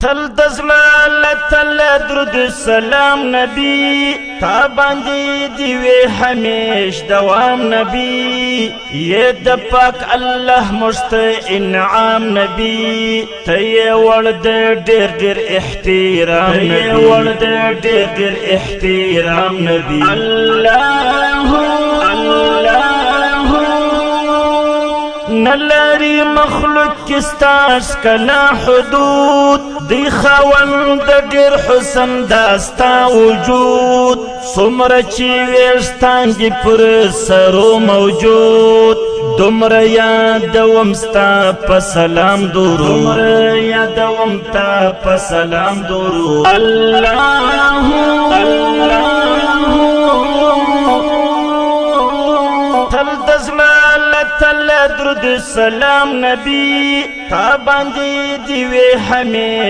تل دزلا تل درود السلام نبی تا باندې دی وی همیش دوام نبی یہ د پاک الله مست انعام نبی ته ورد ډیر ډیر احترام نبی ورد ډیر ډیر احترام نبی الله نلری مخلوق کستاش کلا حدود دی خوند دیر حسن داستا وجود سمر چی ویرستان دی پر سرو موجود دمر یادوم ستا پا سلام درود دمر یادوم تا پا سلام درود اللہ تل دزلا تل درود السلام نبی تا باندې دی وی همیش